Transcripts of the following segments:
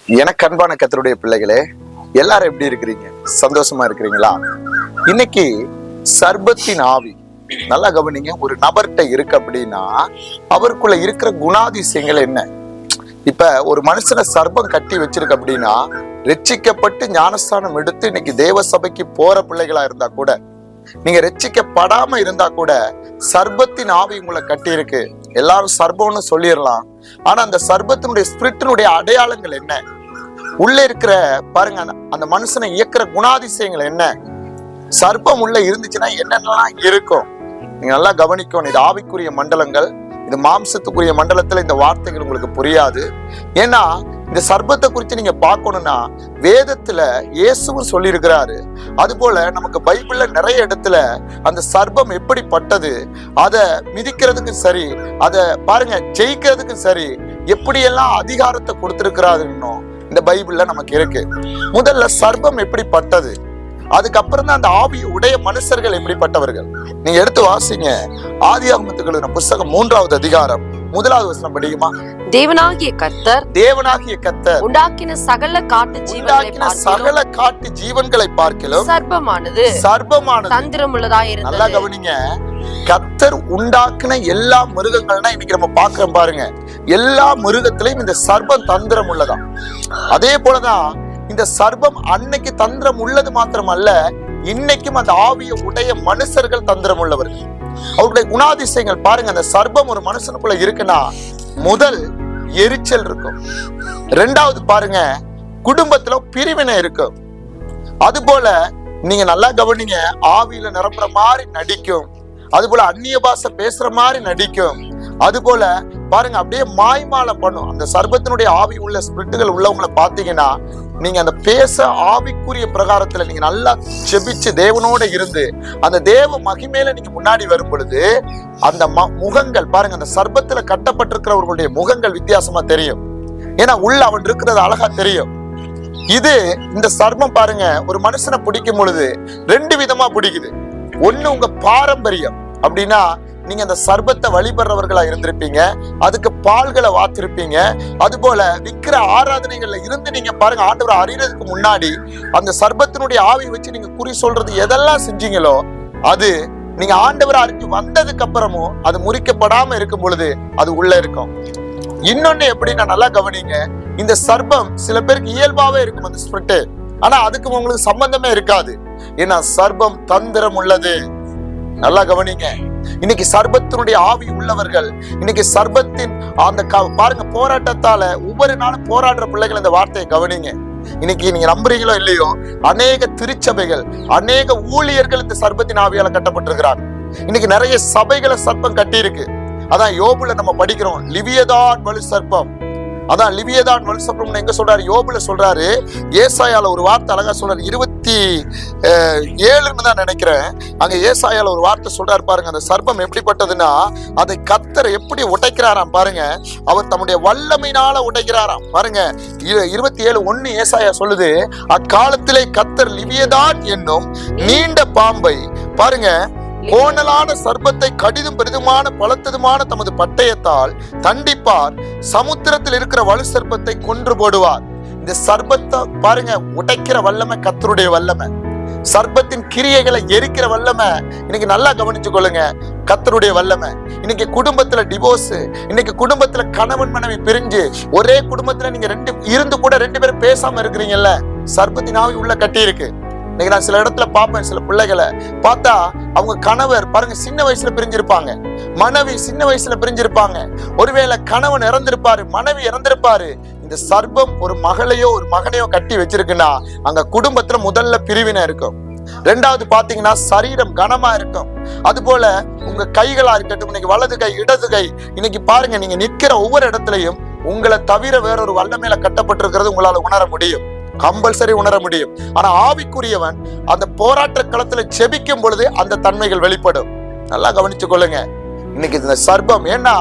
எனக்கு அன்பான கர்த்தருடைய பிள்ளைகளே, எல்லாரும் எப்படி இருக்கிறீங்க? சந்தோஷமா இருக்கிறீங்களா? இன்னைக்கு சர்பத்தின் ஆவி, நல்லா கவனிங்க. ஒரு நபர்கிட்ட இருக்கு அப்படின்னா அவருக்குள்ள இருக்கிற குணாதிசயங்கள் என்ன? இப்ப ஒரு மனுஷனை சர்பம் கட்டி வச்சிருக்கு அப்படின்னா, ரட்சிக்கப்பட்டு ஞானஸ்தானம் எடுத்து இன்னைக்கு தேவ சபைக்கு போற பிள்ளைகளா இருந்தா கூட, நீங்க ரட்சிக்கப்படாம இருந்தா கூட சர்பத்தின் ஆவி உங்களை கட்டி இருக்கு. எல்லாரும் சர்பம்னு சொல்லிடலாம், ஆனா அந்த சர்பத்தினுடைய ஸ்பிரிட்டினுடைய அடையாளங்கள் என்ன? உள்ள இருக்கிற பாருங்க, அந்த மனுஷனை இயக்குற குணாதிசயங்கள் என்ன? சர்ப்பம் உள்ள இருந்துச்சுன்னா என்னென்னலாம் இருக்கும்? நீங்க நல்லா கவனிக்கணும். இது ஆவிக்குரிய மண்டலங்கள், இது மாம்சத்துக்குரிய மண்டலத்துல இந்த வார்த்தைகள் உங்களுக்கு புரியாது. ஏன்னா இந்த சர்ப்பத்தை குறித்து நீங்க பார்க்கணும்னா வேதத்துல இயேசுவும் சொல்லி இருக்கிறாரு. அது போல நமக்கு பைபிள்ல நிறைய இடத்துல அந்த சர்ப்பம் எப்படிப்பட்டது, அதை மிதிக்கிறதுக்கு சரி, அதை பாருங்க ஜெயிக்கிறதுக்கு சரி, எப்படியெல்லாம் அதிகாரத்தை கொடுத்திருக்கிறாருன்னு இந்த பைபிள்ல நமக்கு இருக்கு. முதல்ல சர்ப்பம் எப்படிப்பட்டது, அதுக்கப்புறம் தான் அந்த ஆவி உடைய மனுஷர்கள் எப்படிப்பட்டவர்கள். நீங்க எடுத்து வாசிங்க. ஆதியாகமத்துக்கு எழுதின புத்தகம் 3வது அதிகாரம் 1வது வசனம் படிக்குமா? தேவனாகிய கர்த்தர் உண்டாக்கின சகல காட்டு ஜீவன்களை பார்க்கிலும் சர்ப்பமானது தந்திரமுள்ளதாய் இருந்தது. நல்லா கவனிங்க. கர்த்தர் உண்டாக்குன எல்லா மிருகங்கள்னா இன்னைக்கு நம்ம பார்க்கிறோம் பாருங்க, எல்லா மிருகத்திலையும் இந்த சர்ப்பம் தந்திரம் உள்ளதான். அதே போலதான் இந்த சர்ப்பம் அன்னைக்கு தந்திரம் உள்ளது மாத்திரம் அல்ல, இன்னைக்கும் அந்த ஆவிய உடைய மனுஷர்கள் தந்திரம் உள்ளவர்கள். அவருடைய குணாதிசயங்கள் பாருங்க. அந்த சர்ப்பம் ஒரு மனுஷனுக்குள்ள இருக்குன்னா முதல் எரிச்சல் இருக்கும். ரெண்டாவது பாருங்க, குடும்பத்துல பிரிவினை இருக்கும். அது போல நீங்க நல்லா கவனிங்க, ஆவியில நிரம்புற மாதிரி நடிக்கும். அது போல அந்நிய பாஷை பேசுற மாதிரி நடிக்கும். அது போல பாருங்க, அப்படியே மாய்மாலம் பண்ணும். அந்த சர்ப்பத்தினுடைய ஆவி உள்ள ஸ்பிரிட்டுகள் உள்ளவங்களை பாத்தீங்கன்னா, நீங்க அந்த பேச ஆவிக்குரிய பிரகாரத்துல நீங்க நல்லா செபிச்சு தேவனோட இருந்து அந்த தேவ மகிமையில நீங்க முன்னாடி வரும் பொழுது அந்த முகங்கள் பாருங்க, அந்த சர்ப்பத்துல கட்டப்பட்டிருக்கிறவர்களுடைய முகங்கள் வித்தியாசமா தெரியும். ஏன்னா உள்ள அவன் இருக்கிறது அழகா தெரியும். இது இந்த சர்ப்பம் பாருங்க, ஒரு மனுஷனை பிடிக்கும் பொழுது ரெண்டு விதமா பிடிக்குது. ஒண்ணு உங்க பாரம்பரியம் அப்படின்னா, நீங்க அந்த சர்ப்பத்தை வழிபடுறவர்களா இருந்திருப்பீங்க, அதுக்கு பால்களை வாத்திருப்பீங்க. அது போல விக்கிர ஆராதனைகள்ல இருந்து நீங்க பாருங்க, ஆண்டவரை அறியறதுக்கு முன்னாடி அந்த சர்ப்பத்தினுடைய ஆவி வச்சு நீங்க குறி சொல்றது எதெல்லாம் செஞ்சீங்களோ, அது நீங்க ஆண்டவரை அறிஞ்சு வந்ததுக்கு அப்புறமும் அது முறிக்கப்படாம இருக்கும் பொழுது அது உள்ள இருக்கும். இன்னொன்னு எப்படின்னா, நல்லா கவனிங்க. இந்த சர்ப்பம் சில பேருக்கு இயல்பாவே இருக்கும் அந்த ஸ்பிரிட், ஆனா அதுக்கு உங்களுக்கு சம்பந்தமே இருக்காது. ஏன்னா சர்ப்பம் தந்திரம் உள்ளது. நல்லா கவனிங்க. இன்னைக்கு சர்ப்பத்தினுடைய ஆவி உள்ளவர்கள், இன்னைக்கு சர்ப்பத்தின் அந்த பாருங்க போராட்டத்தால ஒவ்வொரு நாளும் போராடுற பிள்ளைகள் இந்த வார்த்தையை கவனிங்க. இன்னைக்கு நீங்க நம்புறீங்களோ இல்லையோ, அநேக திருச்சபைகள், அநேக ஊழியர்கள் இந்த சர்ப்பத்தின் ஆவியால கட்டப்பட்டிருக்கிறார். இன்னைக்கு நிறைய சபைகளை சர்ப்பம் கட்டி இருக்கு. அதான் யோபுல நம்ம படிக்கிறோம், லிவியதான் வலு சர்ப்பம். அதான் லிவியதான் வலு சர்ப்பம் எங்க சொல்றாரு? யோபுல சொல்றாரு. ஏசாயால ஒரு வார்த்தை அழகா சொல்றாரு, 27 தான் நினைக்கிறேன். அங்க ஏசாயால ஒரு வார்த்தை சொல்றாரு பாருங்க. அந்த சர்ப்பம் எப்படிப்பட்டதுன்னா, அதை கர்த்தர் எப்படி உடைக்கிறாராம் பாருங்க. அவர் தம்முடைய வல்லமையினால உடைக்கிறாராம் பாருங்க. 27:1 ஏசாயா சொல்லுது, அக்காலத்திலே கர்த்தர் லிவியதான் என்னும் நீண்ட பாம்பை பாருங்க, கோணலான சர்ப்பத்தை கடிதும் பெரிதுமான பலத்ததுமான தமது பட்டயத்தால் தண்டிப்பார், சமுத்திரத்தில் இருக்கிற வலு சர்ப்பத்தை கொன்று போடுவார். இந்த சர்ப்பத்தை பாருங்க உடைக்கிற வல்லமை கர்த்தருடைய வல்லமை. சர்ப்பத்தின் கிரியைகளை எரிக்கிற வல்லமை இன்னைக்கு நல்லா கவனிச்சு கொள்ளுங்க, கர்த்தருடைய வல்லமை. இன்னைக்கு குடும்பத்துல டிவோர்ஸ், இன்னைக்கு குடும்பத்துல கணவன் மனைவி பிரிஞ்சு ஒரே குடும்பத்துல நீங்க இருந்து கூட 2 பேரும் பேசாம இருக்கிறீங்கல்ல, சர்ப்பத்தின் ஆவி உள்ள கட்டி இருக்கு. இன்னைக்கு நான் சில இடத்துல பார்ப்பேன், சில பிள்ளைகளை பார்த்தா அவங்க கணவர் பாருங்க சின்ன வயசுல பிரிஞ்சிருப்பாங்க, மனைவி சின்ன வயசுல பிரிஞ்சிருப்பாங்க. ஒருவேளை கணவன் இறந்திருப்பாரு, மனைவி இறந்திருப்பாரு. இந்த சர்ப்பம் ஒரு மகளையோ ஒரு மகனையோ கட்டி வச்சிருக்குன்னா அங்க குடும்பத்துல முதல்ல பிரிவினை இருக்கும். ரெண்டாவது பாத்தீங்கன்னா சரீரம் கனமா இருக்கும். அது போல உங்க கைகளா இருக்கட்டும், இன்னைக்கு வலது கை இடது கை, இன்னைக்கு பாருங்க நீங்க நிக்கிற ஒவ்வொரு இடத்துலயும் உங்களை தவிர வேறொரு வல்லமையில கட்டப்பட்டிருக்கிறது உங்களால உணர முடியும், கம்பல்சரி உணர முடியும். ஆனா ஆவிக்குரியவன் அந்த போராட்ட களத்துல செபிக்கும் பொழுது அந்த தன்மைகள் வெளிப்படும். நல்லா கவனிச்சு கொள்ளுங்க. இன்னைக்கு இந்த சர்ப்பம் ஏன்னா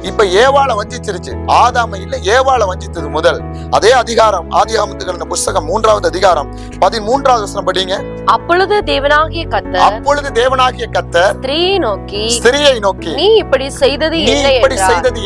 இப்ப ஏவாளை வஞ்சிச்சிருச்சு. ஆதாம இல்ல, ஏவாளை வஞ்சித்தது முதல். அதே அதிகாரம் ஆதியாகமத்துக்கு புஸ்தகம் 3வது அதிகாரம் 13வது வசனம் படிங்க. அப்பொழுது தேவனாகிய கர்த்தர் ஸ்திரியை நோக்கி நீ இப்படி செய்தது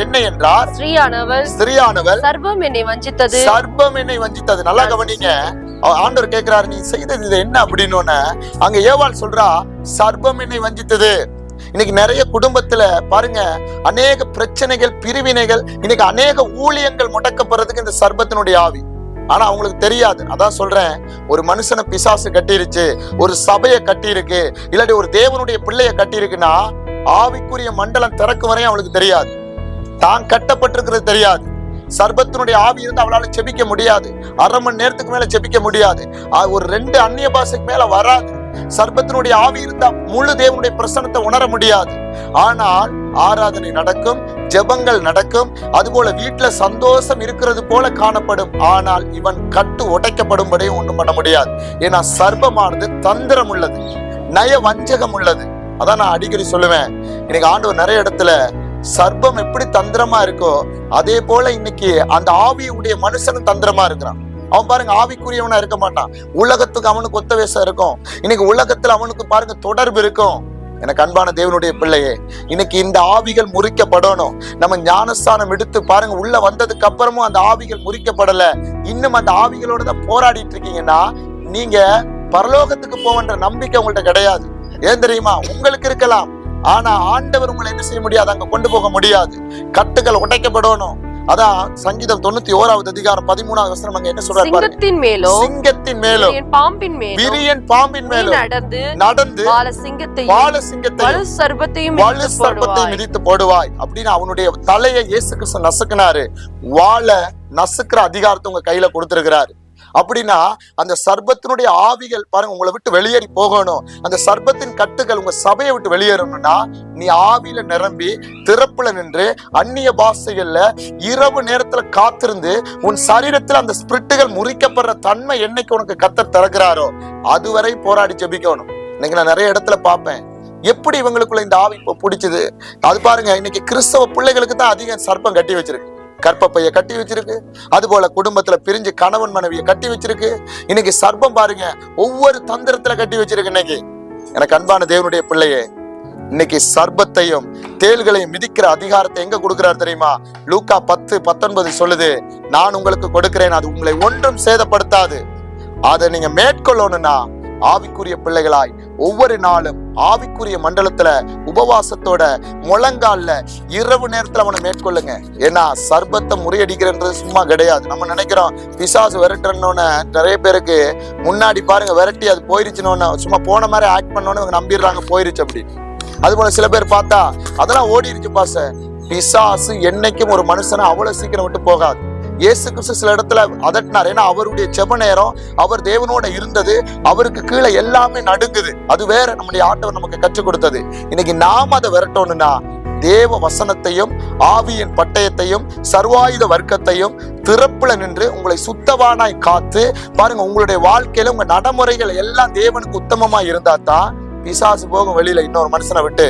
என்ன என்றார். ஸ்திரியானவள் சர்ப்பம் என்னை வஞ்சித்தது. நல்லா கவனிங்க. ஆண்டவர் கேட்கிறாரு, நீ செய்தது இது என்ன அப்படின்னு. அங்க ஏவாள் சொல்றா, சர்ப்பம் என்னை வஞ்சித்தது. இன்னைக்கு நிறைய குடும்பத்துல பாருங்க, அநேக பிரச்சனைகள், பிரிவினைகள், இன்னைக்கு அநேக ஊழியங்கள் முடக்கப்படுறதுக்கு இந்த சர்ப்பத்தினுடைய ஆவி. ஆனா அவங்களுக்கு தெரியாது. அதான் சொல்றேன், ஒரு மனுஷனை பிசாசு கட்டிருச்சு, ஒரு சபையை கட்டியிருக்கு, இல்லாட்டி ஒரு தேவனுடைய பிள்ளைய கட்டியிருக்குன்னா ஆவிக்குரிய மண்டலம் திறக்கும் வரையும் அவளுக்கு தெரியாது, தான் கட்டப்பட்டிருக்கிறது தெரியாது. சர்பத்தினுடைய ஆவி இருந்து அவளால செபிக்க முடியாது, 1/2 மணி நேரத்துக்கு மேல செபிக்க முடியாது, ஒரு 2 அந்நிய பாஷைக்கு மேல வராது. சர்பத்தினுடைய ஆவி இருந்தா முழு தேவனுடைய பிரசன்னத்தை உணர முடியாது. ஆனால் ஆராதனை நடக்கும், ஜெபங்கள் நடக்கும், அதுபோல வீட்டுல சந்தோஷம் இருக்கிறது போல காணப்படும். ஆனால் இவன் கட்டு உடைக்கப்படும்படியும் ஒண்ணும் பண்ண முடியாது. ஏன்னா சர்பமானது தந்திரம் உள்ளது, நய வஞ்சகம் உள்ளது. அதான் நான் அடிக்கடி சொல்லுவேன், இன்னைக்கு ஆண்டவர் நிறைய இடத்துல சர்ப்பம் எப்படி தந்திரமா இருக்கோ அதே போல இன்னைக்கு அந்த ஆவியுடைய மனுஷனும் தந்திரமா இருக்கிறான். அவன் பாருங்க, ஆவிக்குரியவனா இருக்க மாட்டான். உலகத்துக்கு அவனுக்கு ஒத்த வேஷம் இருக்கும். இன்னைக்கு உலகத்துல அவனுக்கு பாருங்க தொடர்பு இருக்கும். எனக்கு அன்பான தேவனுடைய பிள்ளையே, இன்னைக்கு இந்த ஆவிகள் முறிக்கப்படணும். நம்ம ஞானஸ்தானம் எடுத்து பாருங்க, உள்ள வந்ததுக்கு அப்புறமும் அந்த ஆவிகள் முறிக்கப்படல, இன்னும் அந்த ஆவிகளோட தான் போராடிட்டு இருக்கீங்கன்னா நீங்க பரலோகத்துக்கு போவன்ற நம்பிக்கை உங்கள்ட்ட கிடையாது. ஏன் தெரியுமா? உங்களுக்கு இருக்கலாம், ஆனா ஆண்டவர் உங்களை என்ன செய்ய முடியாது, அங்க கொண்டு போக முடியாது. கட்டுகள் உடைக்கப்படணும். அதான் சங்கீதம் 91வது அதிகாரம் 13வது வசனம் அங்க என்ன சொல்றாரு பாருங்க. சிங்கத்தின் மேலும் விரியன் பாம்பின் மேலும் நடந்து வால சிங்கத்தையும் சர்ப்பத்தையும் மிதித்து போடுவாய் அப்படின்னு அவனுடைய தலையை இயேசு கிறிஸ்து நசுக்கினாரு. வாழ நசுக்கிற அதிகாரத்தை உங்க கையில கொடுத்திருக்கிறாரு. அப்படின்னா அந்த சர்ப்பத்தினுடைய ஆவிகள் பாருங்க உங்களை விட்டு வெளியேறி போகணும். அந்த சர்ப்பத்தின் கட்டுகள் உங்க சபையை விட்டு வெளியேறணும்னா நீ ஆவியில நிரம்பி திறப்புல நின்று அந்நிய பாஷைகள்ல இரவு நேரத்துல காத்திருந்து உன் சரீரத்துல அந்த ஸ்பிரிட்டுகள் முறிக்கப்படுற தன்மை என்னைக்கு உனக்கு கர்த்தர் திறக்கிறாரோ அதுவரை போராடி ஜெபிக்கணும். இன்னைக்கு நான் நிறைய இடத்துல பார்ப்பேன், எப்படி இவங்களுக்குள்ள இந்த ஆவி இப்போ பிடிச்சது. அது பாருங்க, இன்னைக்கு கிறிஸ்தவ பிள்ளைகளுக்கு தான் அதிகம் சர்ப்பம் கட்டி வச்சிருக்கு. கற்பப்பைய கட்டி வச்சிருக்கு, அது போல குடும்பத்துல பிரிஞ்சு கணவன் மனைவியை கட்டி வச்சிருக்கு. இன்னைக்கு சர்ப்பம் பாருங்க ஒவ்வொரு தந்திரத்துல கட்டி வச்சிருக்கு. இன்னைக்கு எனக்கு அன்பான தேவனுடைய பிள்ளையே, இன்னைக்கு சர்ப்பத்தையும் தேள்களையும் மிதிக்கிற அதிகாரத்தை எங்க கொடுக்கிறார் தெரியுமா? லூக்கா 10:19 சொல்லுது, நான் உங்களுக்கு கொடுக்கிறேன், அது உங்களை ஒன்றும் சேதப்படுத்தாது. அதை நீங்க மேற்கொள்ளணும்னா ஆவிக்குரிய பிள்ளைகளாய் ஒவ்வொரு நாளும் ஆவிக்குரிய மண்டலத்துல உபவாசத்தோட முழங்கால்ல இரவு நேரத்துல அவனை மேற்கொள்ளுங்க. ஏன்னா சர்ப்பத்தை முறியடிக்கிறது சும்மா கிடையாது. நம்ம நினைக்கிறோம் பிசாசு விரட்டுறோன்னு, நிறைய பேருக்கு முன்னாடி பாருங்க விரட்டி அது போயிருச்சுன்னு சும்மா போன மாதிரி ஆக்ட் பண்ணோன்னு இவங்க நம்பிடுறாங்க போயிருச்சு அப்படின்னு. அது போல சில பேர் பார்த்தா அதெல்லாம் ஓடிருச்சு பாச. பிசாசு என்னைக்கும் ஒரு மனுஷனை அவ்வளவு சீக்கிரம் விட்டு போகாது. இயேசு கிறிஸ்து சில இடத்துல அதட்டினார். ஏன்னா அவருடைய ஜெப நேரம், அவர் தேவனோட இருந்தது, அவருக்கு கீழே எல்லாமே நடுங்குது. அது வேற நம்முடைய ஆண்டவர் நமக்கு கற்றுக் கொடுத்தது. இன்னைக்கு நாம அதை விரட்டணும்னா தேவ வசனத்தையும் ஆவியின் பட்டயத்தையும் சர்வாயுத வர்க்கத்தையும் திறப்புல நின்று உங்களை சுத்தவானாய் காத்து பாருங்க. உங்களுடைய வாழ்க்கையில உங்க நடைமுறைகள் எல்லாம் தேவனுக்கு உத்தமமா இருந்தா தான் பிசாசு போகும் வெளியில இன்னொரு மனுஷனை விட்டு.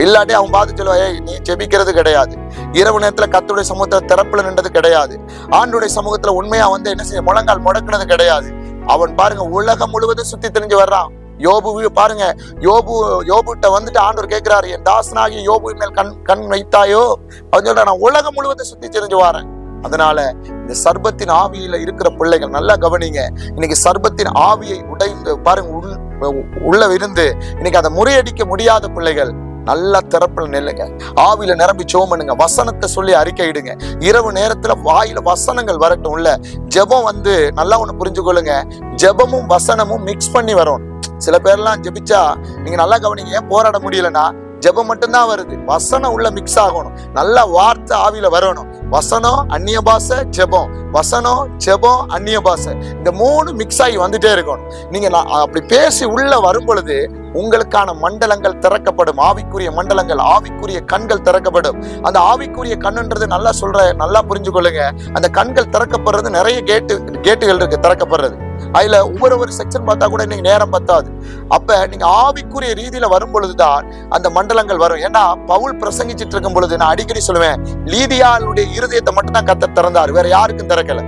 இல்லாட்டி அவன் பார்த்து சொல்லுவா, நீ ஜெபிக்கிறது கிடையாது, இரவு நேரத்துல கர்த்தருடைய சமூகத்துல திறப்புல நின்றது கிடையாது, ஆண்டுடைய சமூகத்துல உண்மையா என்ன செய்ய முழங்கால் முடக்குனது கிடையாது. அவன் பாருங்க உலகம் முழுவதும் சுத்தி தெரிஞ்சு வர்றான். யோபு பாருங்க, யோபுட்ட வந்துட்டு ஆண்டவர் கேட்கிறாரு, என் தாசனாகி யோபு மேல் கண் வைத்தாயோ? அவன் சொல்றான், நான் உலகம் முழுவதும் சுத்தி தெரிஞ்சு வரேன். அதனால இந்த சர்ப்பத்தின் ஆவியில இருக்கிற பிள்ளைகள் நல்லா கவனிங்க. இன்னைக்கு சர்ப்பத்தின் ஆவியை உடைந்து பாருங்க உள்ள இருந்து இன்னைக்கு அதை முறியடிக்க முடியாத பிள்ளைகள் நல்லா திறப்புல நெல்லுங்க, ஆவியில நிரம்பி ஜெபம் பண்ணுங்க, வசனத்தை சொல்லி அறிக்கையிடுங்க. இரவு நேரத்துல வாயில வசனங்கள் வரட்டும். உள்ள ஜெபம் நல்லா ஒண்ணு புரிஞ்சுக்கொள்ளுங்க, ஜெபமும் வசனமும் மிக்ஸ் பண்ணி வரும். சில பேர்லாம் ஜெபிச்சா நீங்க நல்லா கவனிங்க, ஏன் போராட முடியலன்னா ஜெபம் மட்டும்தான் வருது, வசனம் உள்ள மிக்ஸ் ஆகணும். நல்ல வார்த்தை ஆவியில வரணும். வசனம் அந்நிய பாஷை ஜெபம், வசனம் ஜெபம் அந்நிய பாஷை, இந்த 3 மிக்ஸ் ஆகி வந்துட்டே இருக்கணும். நீங்க அப்படி பேசி உள்ள வரும் பொழுது உங்களுக்கான மண்டலங்கள் திறக்கப்படும். ஆவிக்குரிய மண்டலங்கள், ஆவிக்குரிய கண்கள் திறக்கப்படும். அந்த ஆவிக்குரிய கண்ணுன்றது நல்லா புரிஞ்சு கொள்ளுங்க. அந்த கண்கள் திறக்கப்படுறது நிறைய கேட்டுகள் இருக்கு திறக்கப்படுறது. அதுல ஒவ்வொரு செக்ஷன் பார்த்தா கூட இன்னைக்கு நேரம் பத்தாது. அப்ப நீங்க ஆவிக்குரிய ரீதியில வரும் பொழுதுதான் அந்த மண்டலங்கள் வரும். ஏன்னா பவுல் பிரசங்கிச்சிட்டு இருக்கும் பொழுது நான் அடிக்கடி சொல்லுவேன், லீதியாளுடைய இருதயத்தை மட்டும் தான் கர்த்தர் திறந்தார், வேற யாருக்கும் திறக்கல.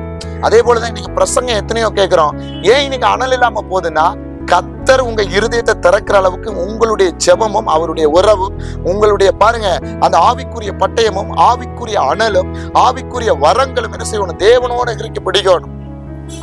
அதே போலதான் இன்னைக்கு பிரசங்கம் எத்தனையோ கேட்கிறோம். ஏன் இன்னைக்கு அனல் இல்லாம போகுதுன்னா, கர்த்தர் உங்க இருதயத்தை திறக்கிற அளவுக்கு உங்களுடைய ஜெபமும் அவருடைய உறவும், உங்களுடைய பாருங்க அந்த ஆவிக்குரிய பட்டயமும் ஆவிக்குரிய அனலும் ஆவிக்குரிய வரங்களும் என்ன செய்யணும், தேவனோட இறுக்கி பிடிக்கணும்.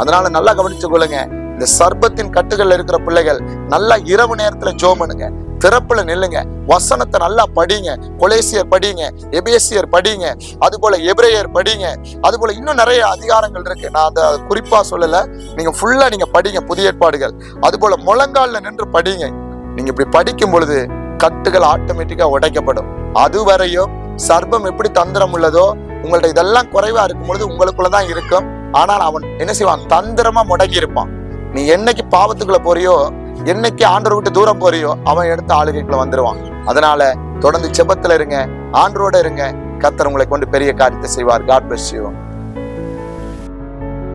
அதனால நல்லா கவனிச்சு கொள்ளுங்க, இந்த சர்ப்பத்தின் கட்டுகள்ல இருக்கிற பிள்ளைகள் நல்லா இரவு நேரத்துல ஜெபம் பண்ணுங்க, திறப்புல நில்லுங்க, வசனத்தை நல்லா படிங்க, கொலேசியர் படிங்க, எபேசியர் படிங்க, அது போல எபிரேயர் படிங்க, அது போல இன்னும் நிறைய அதிகாரங்கள் இருக்கு, நான் அதை குறிப்பா சொல்லல, நீங்க ஃபுல்லா நீங்க படிங்க புதிய ஏற்பாடுகள். அது போல முழங்கால்ல நின்று படிங்க. நீங்க இப்படி படிக்கும் பொழுது கட்டுகள் ஆட்டோமேட்டிக்கா உடைக்கப்படும். அதுவரையும் சர்ப்பம் எப்படி தந்திரம் உள்ளதோ, உங்கள்ட்ட இதெல்லாம் குறைவா இருக்கும் பொழுது உங்களுக்குள்ளதான் இருக்கும். ஆனால் அவன் என்ன செய்வான், தந்திரமா முடங்கி இருப்பான். நீ என்னைக்கு பாவத்துக்குள்ள போறியோ, என்னைக்கு ஆண்டவரை விட்டு தூரம் போறியோ, அவன் எடுத்து ஆளுகைக்குள்ள வந்துருவான். அதனால தொடர்ந்து ஜெபத்துல இருங்க, ஆண்டவரோட இருங்க. கர்த்தர் உங்களை கொண்டு பெரிய காரியத்தை செய்வார். God bless you.